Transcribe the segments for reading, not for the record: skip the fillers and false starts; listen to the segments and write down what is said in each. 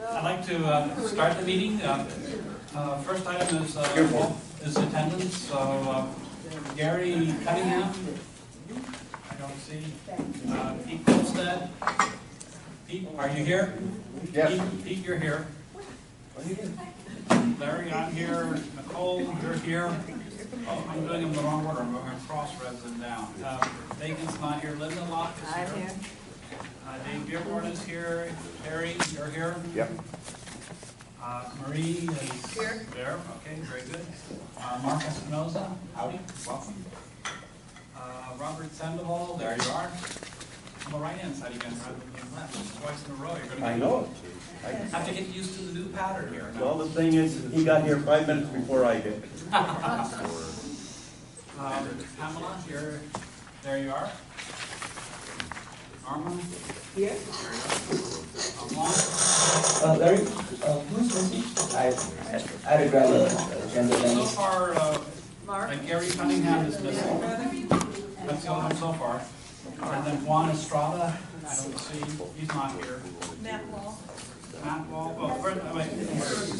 I'd like to start the meeting. First item is attendance. So Gary Cunningham, I don't see. Pete Colstead. Pete, are you here? Yes. Pete, you're here. Larry, I'm here. Nicole, you're here. Oh, I'm doing them in the wrong order. I'm going to cross-res them down. Megan's not here. Linda Locke is here. I'm here. Dave Dearborn is here. Terry, you're here. Yep. Marie is Here. there. Okay, very good. Mark Espinoza, howdy, welcome. Robert Sandoval, there you are. On the right-hand side again, rather than the left. Twice in a row. You're going to I know. have to get used to the new pattern here. Well, the thing is, he got here 5 minutes before I did. Pamela, there you are. Arma, Here. Larry, who's missing? I had to grab a agenda so thing. far, Mark. Gary Cunningham is missing. That's the only one so far. And then Juan Estrada, I don't see, he's not here. Matt Wall. Matt Wall, oh, wait,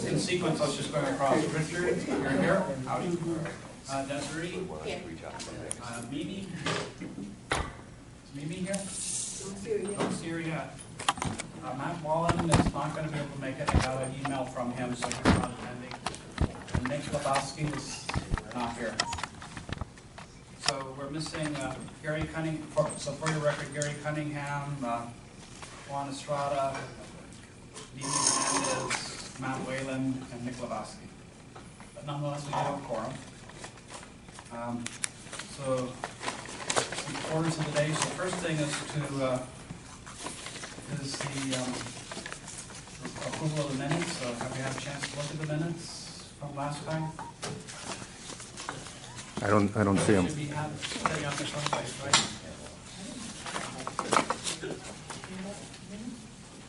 in sequence, let's just go across. Richard, you're here. Howdy. Desiree. Here. Mimi. Is Mimi here? Don't see her yet. Matt Wallen is not going to be able to make it. I got an email from him, so he's not attending. And Nick Lebowski is not here. So we're missing Gary Cunningham. So for your record, Gary Cunningham, Juan Estrada, Mimi Hernandez, Matt Whalen, and Nick Lebowski. But nonetheless, we have a quorum. So the orders of the day. So first thing is the approval of the minutes. So have we had a chance to look at the minutes from last time? I don't see them. Should be setting up in some place, right?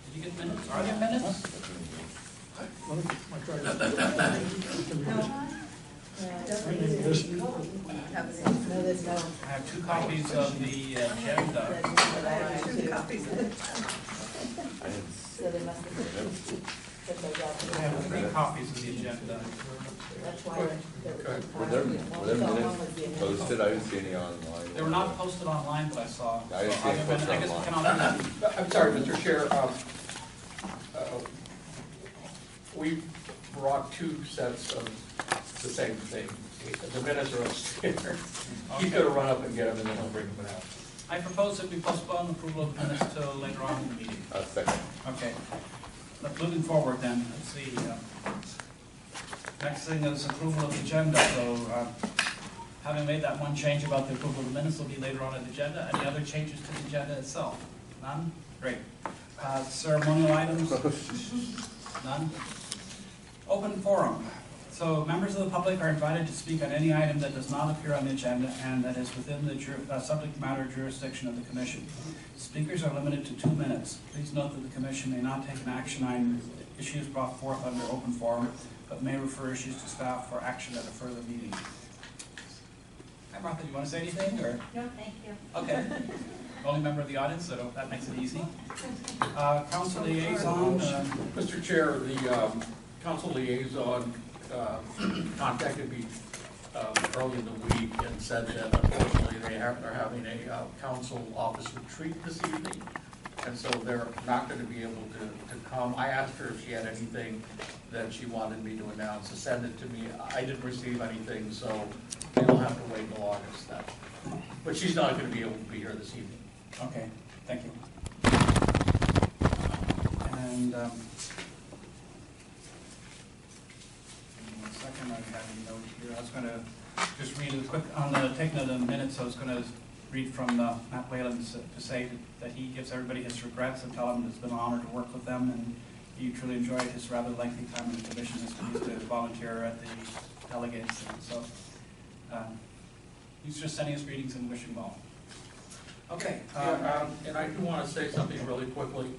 Did you get minutes? Are there minutes? No, there's no. I have 2 copies of the agenda. Two copies. So they must have. I have 3 copies of the agenda. That's why. Were there minutes posted? I didn't see any online. They were not posted online, but I saw. I didn't see So any posted I guess we online. cannot do that. I'm sorry, Mr. Chair. We brought 2 sets of the same thing. The minutes are upstairs. He's going to run up and get them, and then I'll bring them out. I propose that we postpone approval of minutes till later on in the meeting. Second. Okay. But moving forward then, let's see. Next thing is approval of the agenda. So having made that one change about the approval of the minutes will be later on in the agenda. Any other changes to the agenda itself? None? Great. Ceremonial items? None? Open forum. So members of the public are invited to speak on any item that does not appear on the agenda and that is within the subject matter jurisdiction of the commission. Speakers are limited to 2 minutes. Please note that the commission may not take an action on issues brought forth under open forum, but may refer issues to staff for action at a further meeting. Hi Martha, do you want to say anything? Or? No, thank you. Okay. Only member of the audience, so that makes it easy. Council liaison. Mr. Chair, the council liaison contacted me early in the week and said that unfortunately they're having a council office retreat this evening, and so they're not going to be able to come. I asked her if she had anything that she wanted me to announce to send it to me. I didn't receive anything, so you'll have to wait until August then. But she's not going to be able to be here this evening. Okay, thank you. And one second, I have a note here. I was going to just read a quick on the taking of the minutes. I was going to read from Matt Whalen to say that he gives everybody his regrets and tell him it's been an honor to work with them, and he truly enjoyed his rather lengthy time in the commission as he used to volunteer at the delegates. And so he's just sending us greetings and wishing well. Okay. And I do want to say something really quickly.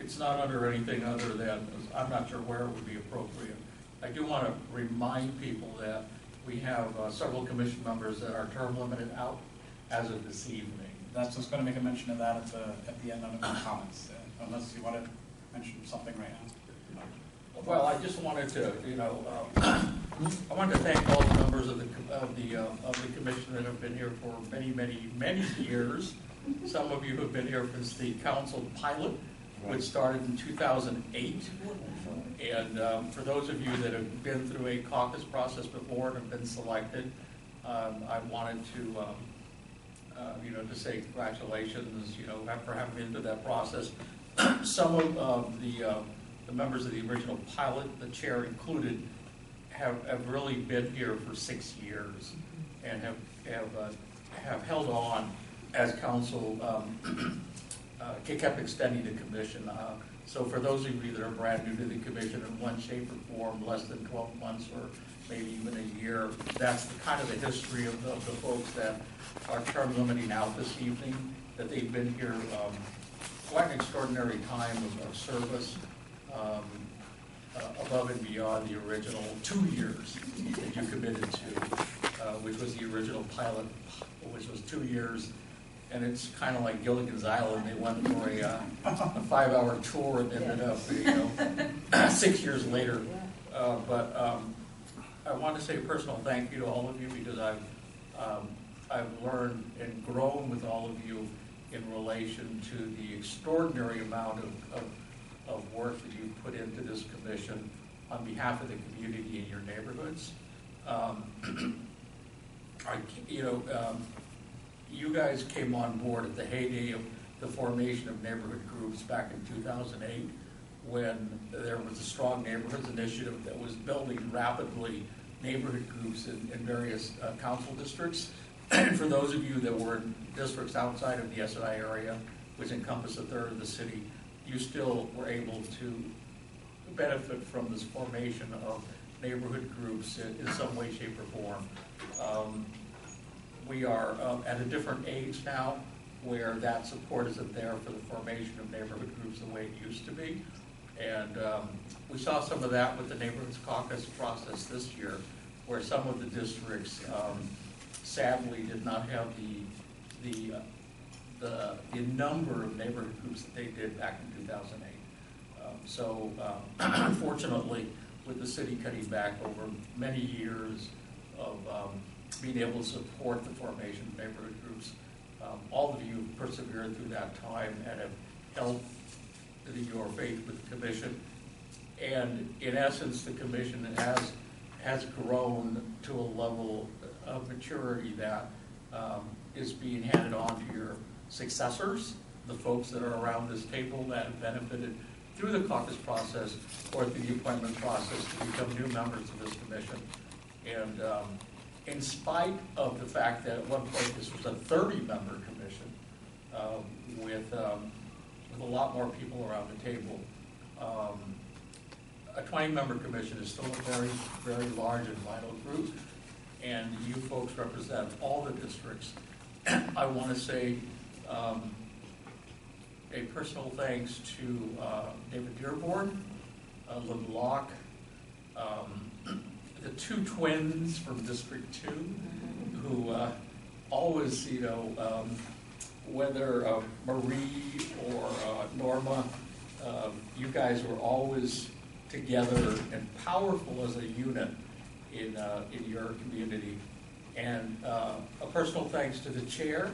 It's not under anything other than, I'm not sure where it would be appropriate. I do want to remind people that we have several commission members that are term limited out as of this evening. That's just going to make a mention of that at the end under the comments, unless you want to mention mention something right now. Well, I just wanted to, I wanted to thank all the members of the commission that have been here for many, many, many years. Some of you have been here since the council pilot, which started in 2008. And for those of you that have been through a caucus process before and have been selected, I wanted to, to say congratulations, for having been through that process. Some of the members of the original pilot, the chair included, have really been here for 6 years and have held on as council kept extending the commission. So for those of you that are brand new to the commission in one shape or form, less than 12 months or maybe even a year, that's kind of the history of the folks that are term limiting out this evening, that they've been here quite an extraordinary time of service, above and beyond the original 2 years that you committed to, which was the original pilot, which was 2 years. And it's kind of like Gilligan's Island. They went for a 5-hour tour and ended up, 6 years later. But I want to say a personal thank you to all of you, because I've learned and grown with all of you in relation to the extraordinary amount of work that you put into this commission on behalf of the community in your neighborhoods. You guys came on board at the heyday of the formation of neighborhood groups back in 2008, when there was a strong neighborhoods initiative that was building rapidly neighborhood groups in various council districts. And for those of you that were in districts outside of the SNI area, which encompass a third of the city, you still were able to benefit from this formation of neighborhood groups in some way, shape, or form. We are at a different age now, where that support isn't there for the formation of neighborhood groups the way it used to be. And we saw some of that with the Neighborhoods Caucus process this year, where some of the districts sadly did not have the number of neighborhood groups that they did back in 2008. Unfortunately, with the city cutting back over many years of being able to support the formation of neighborhood groups, all of you persevered through that time and have held your faith with the commission. And in essence, the commission has grown to a level of maturity that is being handed on to your successors, the folks that are around this table that have benefited through the caucus process or through the appointment process to become new members of this commission. And in spite of the fact that at one point this was a 30-member commission with a lot more people around the table, a 20-member commission is still a very, very large and vital group, and you folks represent all the districts. I want to say a personal thanks to David Dearborn, Lynn Locke, the two twins from District 2, who always, whether Marie or Norma, you guys were always together and powerful as a unit in your community. And a personal thanks to the chair,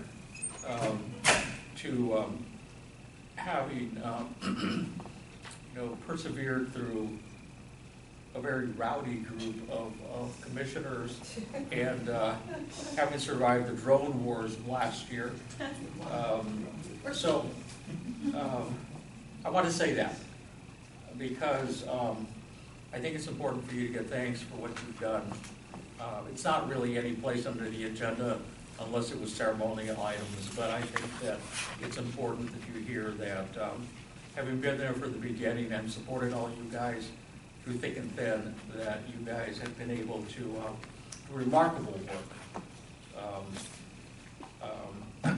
to having persevered through a very rowdy group of commissioners and having survived the drone wars last year. I want to say that because I think it's important for you to get thanks for what you've done. It's not really any place under the agenda unless it was ceremonial items, but I think that it's important that you hear that having been there for the beginning and supported all you guys through thick and thin, that you guys have been able to do remarkable work.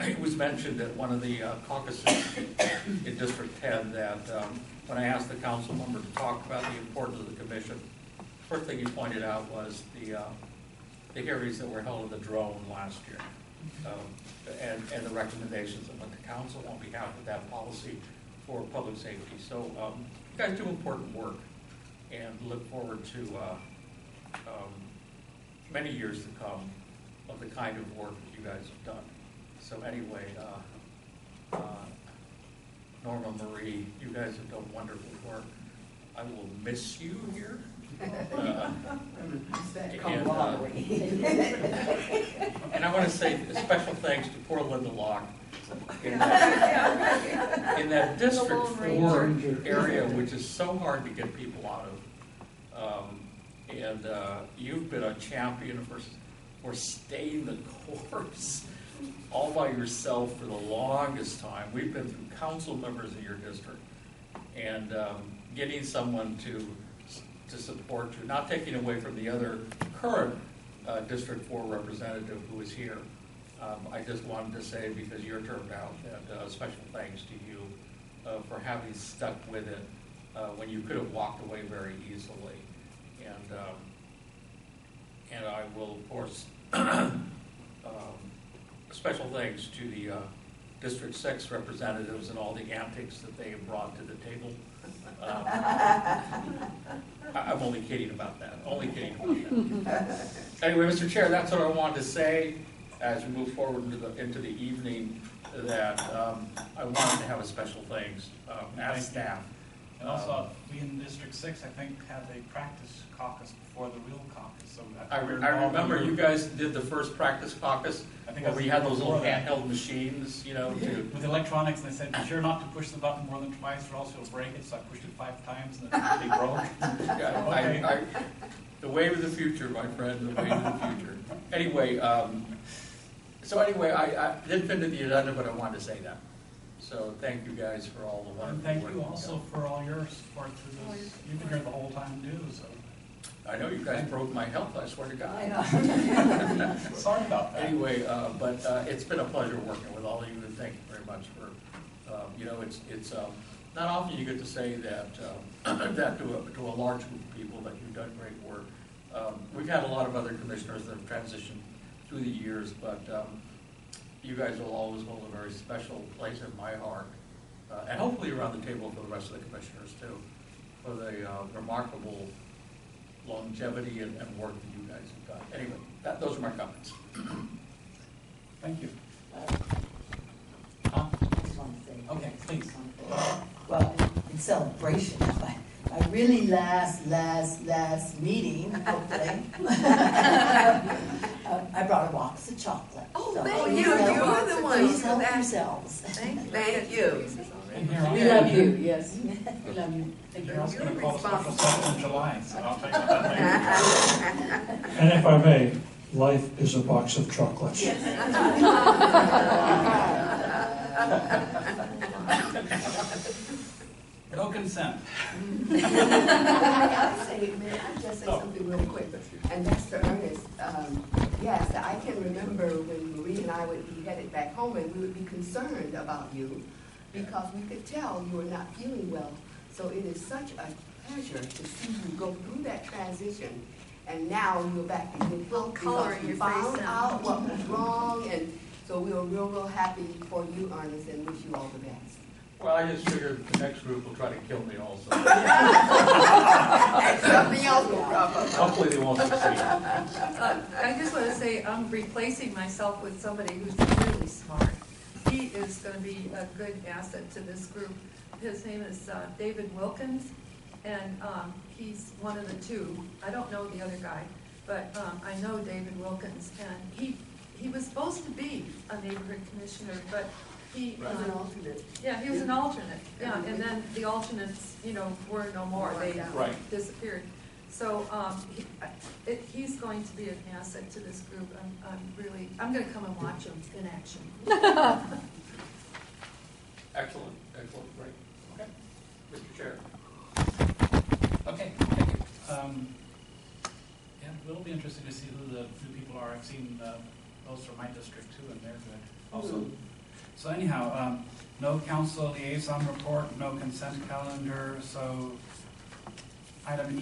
It was mentioned at one of the caucuses in District 10 that when I asked the council member to talk about the importance of the commission, first thing he pointed out was the hearings that were held of the drone last year, and the recommendations that went to council on behalf of that policy for public safety. So you guys do important work, and look forward to many years to come of the kind of work that you guys have done. So anyway, Norma Marie, you guys have done wonderful work. I will miss you here. And I want to say a special thanks to poor Linda Locke in that District 4 area, which is so hard to get people out of. And you've been a champion for staying the course all by yourself for the longest time. We've been through council members in your district, and getting someone to support you, not taking away from the other current District 4 representative who is here. I just wanted to say, because you're turned out, that special thanks to you for having stuck with it when you could have walked away very easily. And I will, of course, special thanks to the District 6 representatives and all the antics that they have brought to the table. I'm only kidding about that. Only kidding about that. Anyway, Mr. Chair, that's what I wanted to say as we move forward into the evening, that I wanted to have a special thanks as staff. And also, we in District 6, I think, had a practice caucus before the real caucus. So I remember you guys did the first practice caucus, where we had those little handheld machines, you know, with electronics, and they said, be sure not to push the button more than twice, or else you'll break it. So I pushed it 5 times, and then they broke. Yeah, Okay. The way of the future, my friend, the way of the future. Anyway, so anyway, I didn't fit into the agenda, but I wanted to say that. So thank you guys for all the wonderful And thank work you you've also done. for all your support through this. You've been here the whole time too, so. I know you guys broke my health, I swear to God. I know. Sorry about that. Anyway, but it's been a pleasure working with all of you, and thank you very much for, you know, it's not often you get to say that, that to a large group of people, that you've done great work. We've had a lot of other commissioners that have transitioned through the years, but you guys will always hold a very special place in my heart, and hopefully around the table for the rest of the commissioners too, for the remarkable longevity and work that you guys have done. Anyway, those are my comments. Thank you. Okay, please. Well, in celebration of my really last meeting, hopefully, I brought a box of chocolate. Oh, So thank please you. help- You were the one Please for help that. yourselves. Thank you. And here, We love you, yes. We love you. You're also going to call a special session in July, so I'll tell you about that later. And if I may, life is a box of chocolates. No consent. May I just say something really quick? And that's to Ernest. Yes, I can remember when Marie and I would be headed back home, and we would be concerned about you because we could tell you were not feeling well. So it is such a pleasure to see you go through that transition, and now you're back in good health color because in you your face found now. out what was wrong, and so we are real happy for you, Ernest, and wish you all the best. Well, I just figured the next group will try to kill me also. And something else will crop up. Hopefully they won't succeed. I just want to say I'm replacing myself with somebody who's really smart. He is going to be a good asset to this group. His name is David Wilkins, and he's one of the two. I don't know the other guy, but I know David Wilkins, and he was supposed to be a neighborhood commissioner, but he As an alternate. yeah, he was an alternate. Yeah, and then the alternates, you know, were no more. They Right. disappeared. So he's going to be an asset to this group. I'm going to come and watch him in action. Excellent, great. Okay. Mr. Chair. Okay, thank you. Yeah, it'll be interesting to see who the new people are. I've seen those from my district too, and they're good also. So anyhow, no council liaison report, no consent calendar, so item